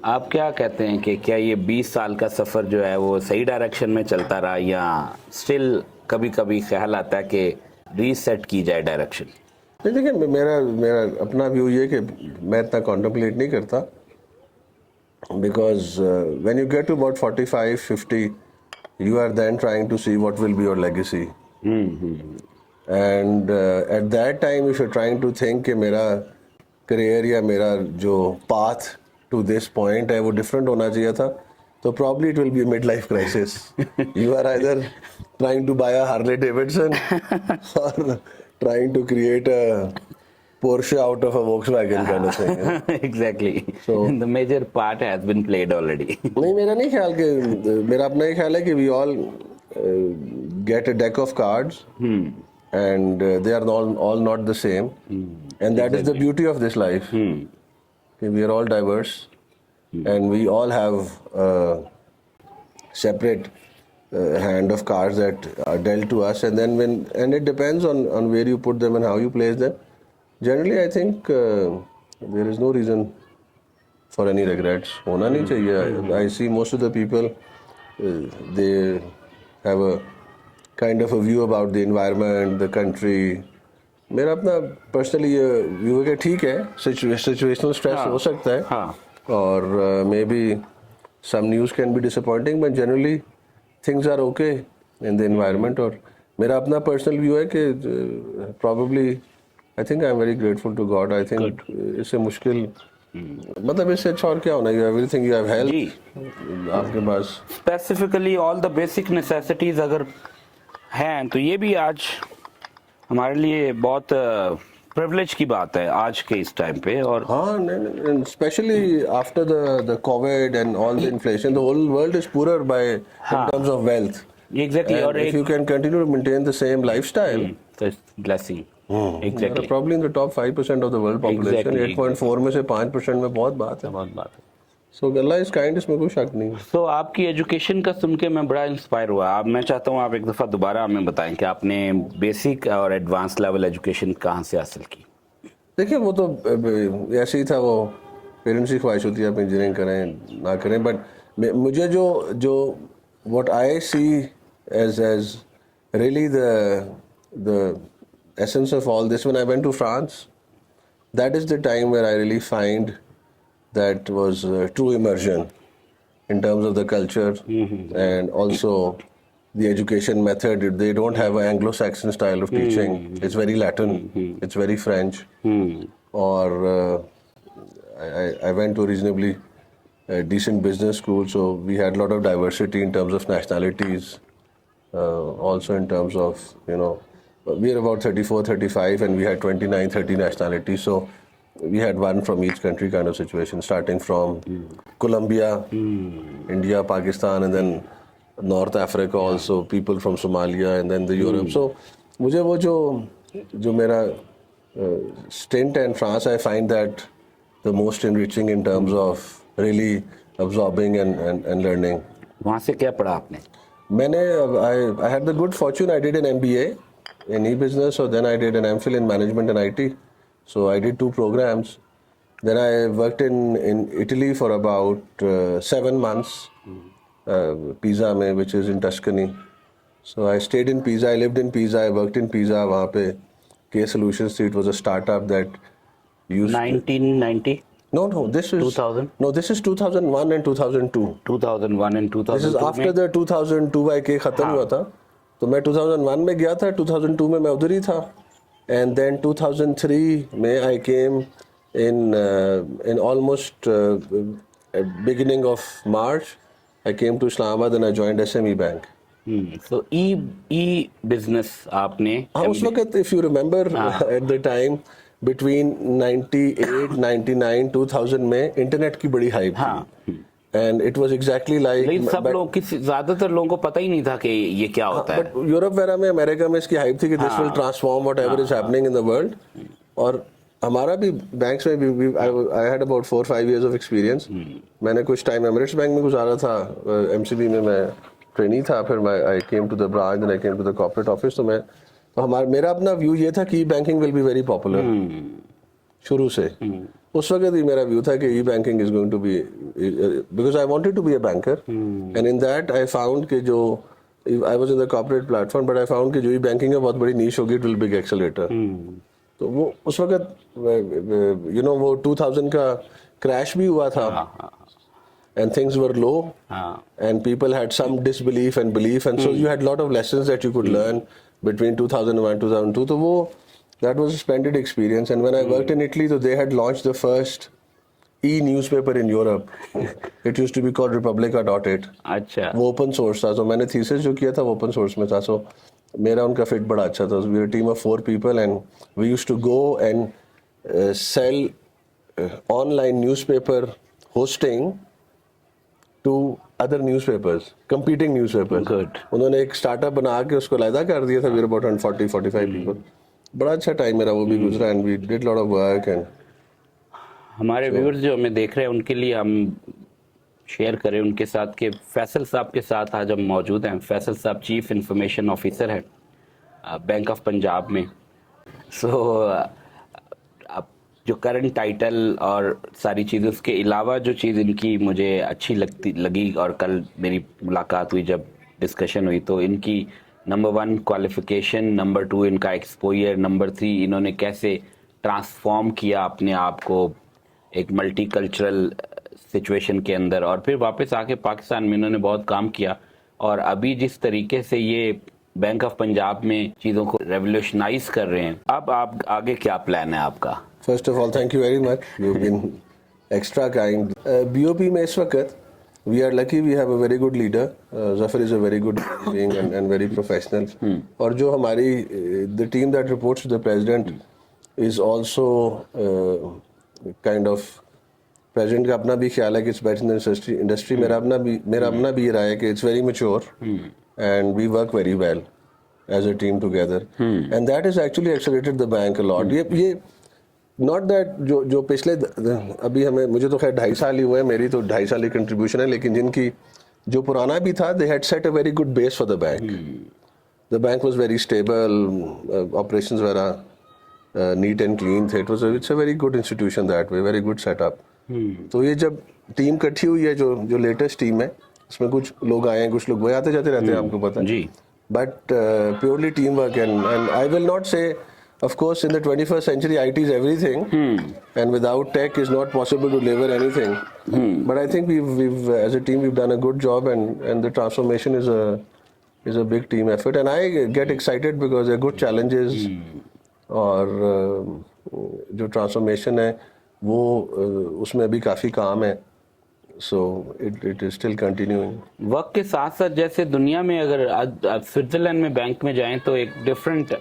आप क्या कहते हैं कि क्या ये 20 साल का सफ़र जो है वो सही डायरेक्शन में चलता रहा या स्टिल कभी कभी ख्याल आता है कि रीसेट की जाए डायरेक्शन? नहीं, देखिए मेरा मेरा अपना व्यू ये कि मैं इतना कॉन्टम्पलेट नहीं करता, because when you get to about 45-50 you are then trying to see what will be your legacy. And at that time if you're trying to think कि मेरा career या मेरा जो path to this point है वो different होना चाहिए था, तो probably it will be a midlife crisis. You are either trying to buy a Harley Davidson or trying to create a Porsche out of a Volkswagen kind of thing. Exactly. So the major part has been played already. नहीं, मेरा नहीं ख्याल कि मेरा अपना ही ख्याल है कि we all get a deck of cards and they are all not the same and that is the beauty of this life. कि we are all diverse and we all have a separate hand of cards that are dealt to us, and then and it depends on where you put them and how you place them. Generally I think there is no reason for any regrets. होना नहीं चाहिए. I see most of the people they have a kind of a view about the environment, the country. मेरा अपना personally view है कि ठीक है, situational stress हो सकता है और maybe some news can be disappointing, but generally things are okay in the environment. और मेरा अपना personal view है कि probably I think I'm very grateful to God. I think इससे मुश्किल मतलब इससे अच्छा और क्या होना है? एवरीथिंग यू हैव हेल्थ आपके पास, specifically all the basic necessities अगर हैं तो ये भी आज हमारे लिए बहुत प्रिविलेज की बात है आज के इस टाइम पे. और हाँ, specially after the Covid and all the inflation the whole world is poor by in terms of wealth. Exactly. और if you can continue to maintain the same lifestyle, blessing. Exactly. Probably in the top 5% of the world population. 8.4 में से 5% में बहुत बात है. बहुत बात है. So Allah is kind, इसमें कोई शक नहीं. तो आपकी एजुकेशन का सुन के मैं बड़ा इंस्पायर हुआ. अब मैं चाहता हूँ आप एक दफ़ा दोबारा हमें बताएं कि आपने बेसिक और एडवांस लेवल एजुकेशन कहाँ से हासिल की. देखिए वो तो ऐसे ही था, वो पेरेंट्स की ख्वाहिश होती है आप इंजीनियरिंग करें ना करें, बट मुझे जो what I see as really the essence of all this, when I went to France, that is the time where I really find that was true immersion in terms of the culture and also the education method. They don't have an Anglo-Saxon style of teaching. It's very Latin, it's very French. Or I went to a reasonably decent business school, so we had a lot of diversity in terms of nationalities, also in terms of, you know, we are about 34-35 and we had 29-30 nationalities, so we had one from each country kind of situation, starting from Colombia, India, Pakistan, and then North Africa also, people from Somalia, and then the Europe. So मुझे वो जो मेरा stint in France, I find that the most enriching in terms of really absorbing and learning. वहाँ से क्या पढ़ा आपने? I had the good fortune, I did an MBA in e-business, so then I did an MPhil in management and IT. So I did 2 programs. Then I worked in Italy for about 7 months, Pisa mein, which is in Tuscany. So I stayed in Pisa, I lived in Pisa, I worked in Pisa. वहाँ पे K Solutions थी, it was a startup that used 1990? No, this is 2000? No, this is 2001 and 2002. 2001 and 2002. This is after the 2002 YK खत्म हुआ था. तो मैं 2001 में गया था, 2002 में मैं उधर ही था, and then 2003 में I came in almost beginning of March. I came to Islamabad and I joined SME Bank. So e-business आपने उस वक्त if you remember at the time between 98, 99, 2000 में इंटरनेट की बड़ी हाइप थी. And it was exactly like, लेकिन सब लोग ज्यादातर लोगों को पता ही नहीं था कि ये क्या होता है. बट यूरोप वगैरह में, अमेरिका में इसकी हाइप थी कि this will transform whatever is happening in the world. और हमारा भी बैंक्स में भी I had about 4-5 years of experience. मैंने कुछ टाइम एमिरेट्स बैंक में गुजारा था, एमसीबी में मैं ट्रेनी था, फिर I came to the branch and I came to the corporate office. तो मेरा अपना व्यू ये था कि banking will be very popular शुरू से. उस वक्त ही मेरा व्यू था कि e banking is going to be, because I wanted to be a banker and in that I found कि जो I was in the corporate platform but I found कि जो ई बैंकिंग है बहुत बड़ी नीश होगी, इट विल बिग एक्सेलरेटर। तो वो उस वक्त यू नो वो 2000 का क्रैश भी हुआ था and things were low and people had some disbelief and belief and so you had a lot of lessons that you could learn between 2001 2002 तो वो that was a splendid experience and when I worked in Italy so they had launched the first e-newspaper in Europe it used to be called Republica.it अच्छा वो open source था तो मैंने thesis जो किया था वो open source में था so मेरा उनका fit बड़ा अच्छा था we were a team of 4 people and we used to go and sell online newspaper hosting to other newspapers, competing newspapers. Good. उन्होंने एक स्टार्टअप बना के उसको लायदा कर दिया था. We were about 140-45 people. बड़ा अच्छा टाइम मेरा वो भी गुजरा and we did lot of work and हमारे व्यूअर्स जो हमें देख रहे हैं उनके लिए हम शेयर करें उनके साथ के फैसल साहब के साथ आज हम मौजूद हैं. फैसल साहब चीफ इंफॉर्मेशन ऑफिसर हैं बैंक ऑफ पंजाब में. सो जो करंट टाइटल और सारी चीज़ें उसके अलावा जो चीज़ इनकी मुझे अच्छी लगी और कल मेरी मुलाकात हुई जब डिस्कशन हुई तो इनकी नंबर 1 क्वालिफिकेशन, नंबर 2 इनका एक्सपोजर, नंबर 3 इन्होंने कैसे ट्रांसफॉर्म किया अपने आप को एक मल्टी कल्चरल सिचुएशन के अंदर और फिर वापस आके पाकिस्तान में इन्होंने बहुत काम किया. और अभी जिस तरीके से ये बैंक ऑफ पंजाब में चीज़ों को रेवोल्यूशनाइज कर रहे हैं, अब आप आगे क्या प्लान है आपका? First of all, thank you very much. You've been extra kind. BOP में इस वक्त we are lucky we have a very good leader. Zafar is a very good being and very professional. और जो हमारी the team that reports to the president is also kind of president का अपना भी ख्याल है कि it's better in the industry. मेरा अपना भी राय है कि it's very mature and we work very well as a team together. And that has actually accelerated the bank a lot. ये नॉट दैट जो पिछले अभी मुझे तो खैर 2.5 साल ही हुए हैं, मेरी तो 2.5 साल की कंट्रीब्यूशन है, लेकिन जिनकी जो पुराना भी था they had set a very good base for the bank. The bank was very stable, operations very neat and clean थे. It's a very good institution that way, very good setup. तो ये जब टीम इकट्ठी हुई है जो latest team है उसमें कुछ लोग आए हैं, कुछ लोग वही आते जाते रहते हैं, आपको पता है, but purely team work and I will not से. Of course, in the 21st century, IT is everything, and without tech, it's not possible to deliver anything. But I think we've as a team, we've done a good job, and the transformation is a big team effort. And I get excited because there are good challenges, और जो transformation है वो उसमें अभी काफी काम है. So it is still continuing. वक्त के साथ साथ जैसे दुनिया में अगर स्विट्जरलैंड में बैंक में जाएं तो एक डिफरेंट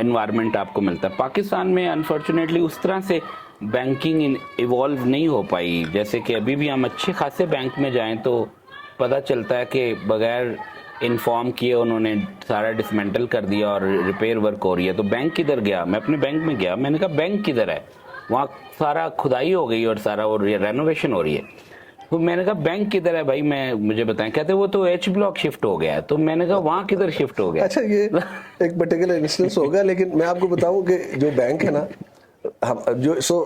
एनवायरनमेंट आपको मिलता है. पाकिस्तान में अनफॉर्चुनेटली उस तरह से बैंकिंग इवॉल्व नहीं हो पाई. जैसे कि अभी भी हम अच्छे खासे बैंक में जाएं तो पता चलता है कि बगैर इन्फॉर्म किए उन्होंने सारा डिसमेंटल कर दिया और रिपेयर वर्क हो रही है. तो बैंक किधर गया? मैं अपने बैंक में गया, मैंने कहा बैंक किधर है? वहाँ सारा खुदाई हो गई और सारा और रेनोवेशन हो रही है. तो मैंने कहा बैंक किधर है भाई, मुझे बताएं. कहते वो तो H ब्लॉक शिफ्ट हो गया है. तो मैंने कहा वहाँ किधर शिफ्ट हो गया? अच्छा, ये एक पर्टिकुलर इंस्टेंस होगा, लेकिन मैं आपको बताऊं कि जो बैंक है ना, हम जो so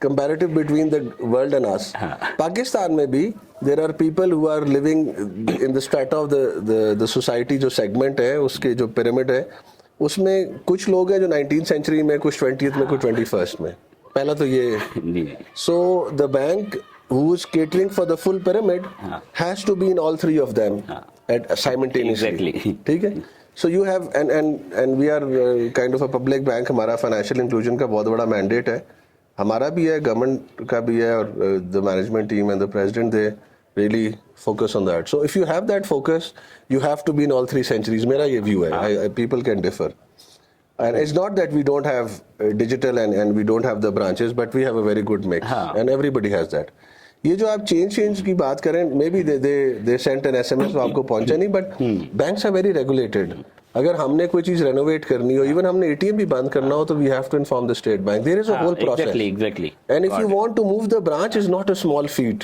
comparative between the world and us, Pakistan में भी there are people who are living in the strata of the society. जो सेगमेंट है उसके जो पिरामिड है उसमें कुछ लोग हैं जो 19th सेंचुरी में, कुछ 20th में, कुछ 21st में. पहला तो ये. So the bank who is catering for the full pyramid has to be in all three of them at simultaneously. Exactly. ठीक है. So you have and we are kind of a public bank. हमारा financial inclusion का बहुत बड़ा mandate है. हमारा भी है, government का भी है, और the management team and the president they really focus on that. So if you have that focus, you have to be in all three centuries. मेरा ये view है. People can differ. And it's not that we don't have digital and we don't have the branches, but we have a very good mix, and everybody has that. ये जो आप change की बात करें, maybe they sent an SMS आपको पहुंचा नहीं, but banks are very regulated. अगर हमने कोई चीज रेनोवेट करनी हो, इवन हमने ATM भी बंद करना हो, तो we have to inform the state bank. There is a whole process. Exactly. And if you want to move the branch, is not a small feat.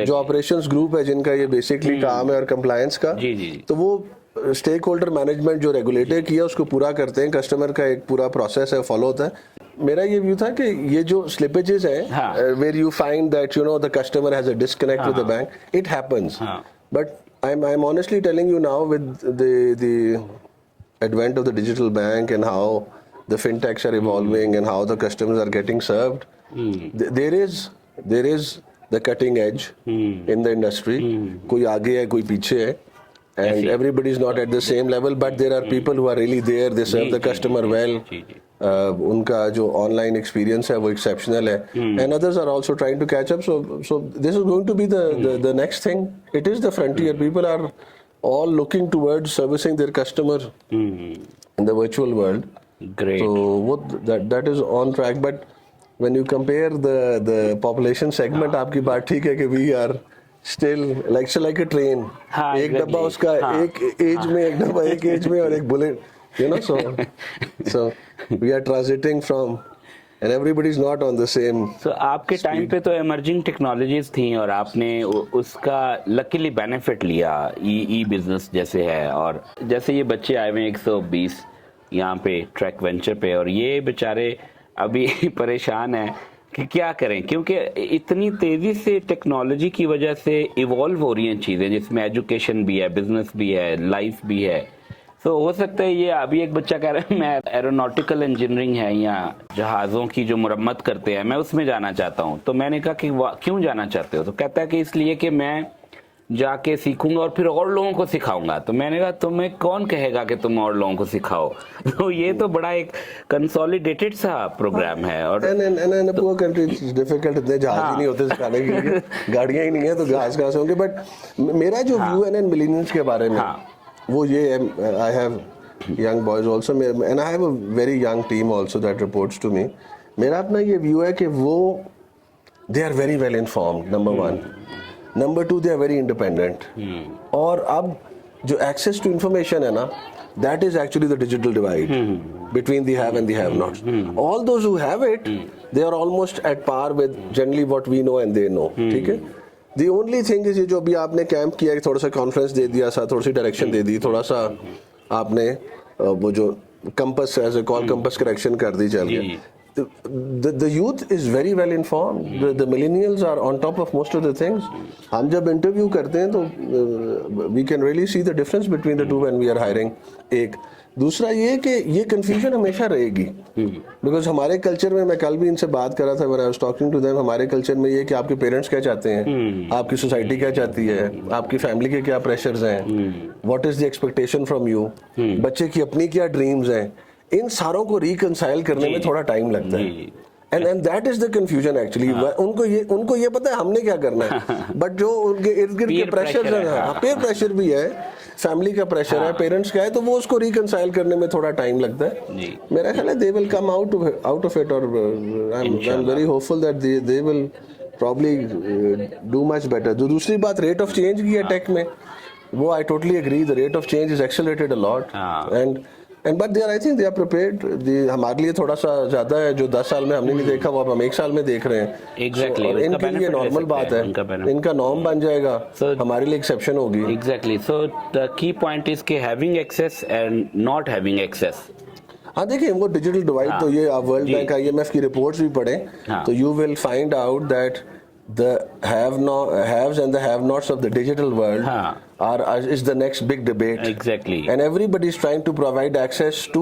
जो ऑपरेशंस ग्रुप है जिनका ये बेसिकली काम है और कंप्लायंस का, तो वो स्टेक होल्डर मैनेजमेंट जो रेगुलेटर किया उसको पूरा करते हैं. कस्टमर का एक पूरा प्रोसेस है, फॉलो होता है. मेरा ये व्यू था कि ये जो स्लिपेजेस हैं हाँ. Where you find that you know the customer has a disconnect with the bank, it happens, but I'm honestly telling you now with the advent of the digital bank and how the fintechs are evolving and how the customers are getting served, there is the cutting edge in the industry. कोई आगे है, कोई पीछे है, and everybody is not at the same level, but there are people who are really there, they serve the customer well. उनका जो online experience है वो एक्सेप्शनल है, and others are also trying to catch up, so this is going to be the next thing. It is the frontier. People are all looking towards servicing their customer in the virtual world. Great. So that is on track, but when you compare the population segment, आपकी बात ठीक है कि we are still like a train. हाँ, एक डब्बा उसका एक एज में, एक डब्बा एक एज में और एक bullet, you know, so we are transiting from, and everybody is not on the same. So आपके टाइम पे तो emerging technologies थी और आपने उसका luckily benefit लिया. ई बिजनेस जैसे है, और जैसे ये बच्चे आए हुए 120 यहाँ पे ट्रैक वेंचर पे, और ये बेचारे अभी परेशान हैं कि क्या करें, क्योंकि इतनी तेजी से टेक्नोलॉजी की वजह से इवॉल्व हो रही हैं चीज़ें, जिसमें एजुकेशन भी है, बिजनेस भी है, लाइफ भी है. तो हो सकता है ये अभी एक बच्चा कह रहा है मैं एरोनॉटिकल इंजीनियरिंग है या जहाज़ों की जो मुरम्मत करते हैं मैं उसमें जाना चाहता हूँ. तो मैंने कहा कि क्यों जाना चाहते हो? तो कहता है कि इसलिए कि मैं जाके सीखूंगा और फिर और लोगों को सिखाऊंगा. तो मैंने कहा तुम्हें कौन कहेगा कि तुम और लोगों को सिखाओ? तो ये तो बड़ा एक कंसोलिडेटेड सा प्रोग्राम है. और and a poor country it's difficult, इतने जहाज ही नहीं होते सिखाने के लिए, गाड़ियां ही नहीं है तो जहाज कहाँ से होंगे. बट मेरा जो व्यू है ना मिलेनियल्स के बारे में, वो ये है, I have young boys also and I have a very young team also that reports to me. मेरा अपना ये व्यू है कि वो they are very well informed, number one. Number two, they are very independent. और अब जो access to information है ना, that is actually the digital divide between the have and the have nots. All those who have it, they are almost at par with generally what we know and they know. ठीक है? The only thing is ये जो अभी आपने camp किया कि थोड़ा सा कॉन्फ्रेंस दे दिया, थोड़ी सी डायरेक्शन दे दी, थोड़ा सा आपने वो जो compass as a call compass correction कर दी, चल गया. The youth is very well informed. The millennials are on top of most of the things. हम जब इंटरव्यू करते हैं तो we can really see the difference between the two when we are hiring. एक दूसरा ये कि ये कंफ्यूजन हमेशा रहेगी, बिकॉज हमारे कल्चर में, मैं कल भी इनसे बात कर रहा था when I was talking to them, हमारे कल्चर में ये कि आपके पेरेंट्स क्या चाहते हैं, आपकी सोसाइटी क्या चाहती है, आपकी फैमिली के क्या प्रेशर्स हैं, what is the expectation from you, बच्चे की अपनी क्या ड्रीम्स हैं, इन सारों को रिकंसाइल करने में थोड़ा टाइम लगता है. And that is the confusion actually. उनको ये पता है हमने क्या करना है, बट जो उनके इर्द गिर्द के प्रेशर है ना, पेयर प्रेशर भी है, फैमिली का प्रेशर है, पेरेंट्स का है, तो वो उसको रिकंसाइल करने में थोड़ा टाइम लगता है. मेरा ख्याल है they will come out of it, और I am very hopeful that they will probably do much better. जो दूसरी बात रेट ऑफ चेंज की है टेक में, वो I totally agree, the rate of change is accelerated a lot, and but they are, I think they are prepared. हमारे लिए थोड़ा सा ज्यादा है, जो 10 साल में हमने नहीं देखा वो अब हम 1 साल में देख रहे हैं. Exactly. So, इनके लिए नॉर्मल बात है, इनका नॉर्म बन जाएगा, हमारे लिए एक्सेप्शन होगी. Exactly. So the key point is कि having access and not having access. हाँ देखिए, वो डिजिटल डिवाइड तो ये आप वर्ल्ड बैंक IMF की रिपोर्ट्स भी पढ़ें तो you will find out that the haves and the have-nots of the digital world is the next big debate. Exactly. And everybody is trying to provide access to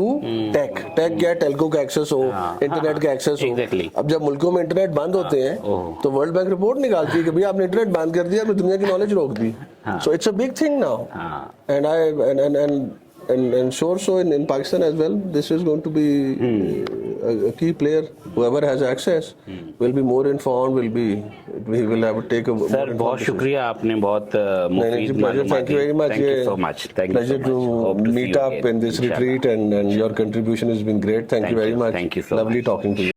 tech. Tech क्या, telco का access हो, internet का access हो. Exactly. अब जब मुल्कों में internet बंद होते हैं तो वर्ल्ड बैंक रिपोर्ट निकालती है कि भैया आपने इंटरनेट बंद कर दिया, आपने दुनिया की नॉलेज रोक दी. So it's a big thing now. And sure, so in Pakistan as well, this is going to be a key player. Whoever has access will be more informed, we will have to take a. Sir, बहुत शुक्रिया, आपने बहुत मुफीद मालूमात. Thank you very much. Thank you so much. Pleasure to meet up in this retreat, and your contribution has been great. Thank you very much. Thank you so much. Lovely talking to you.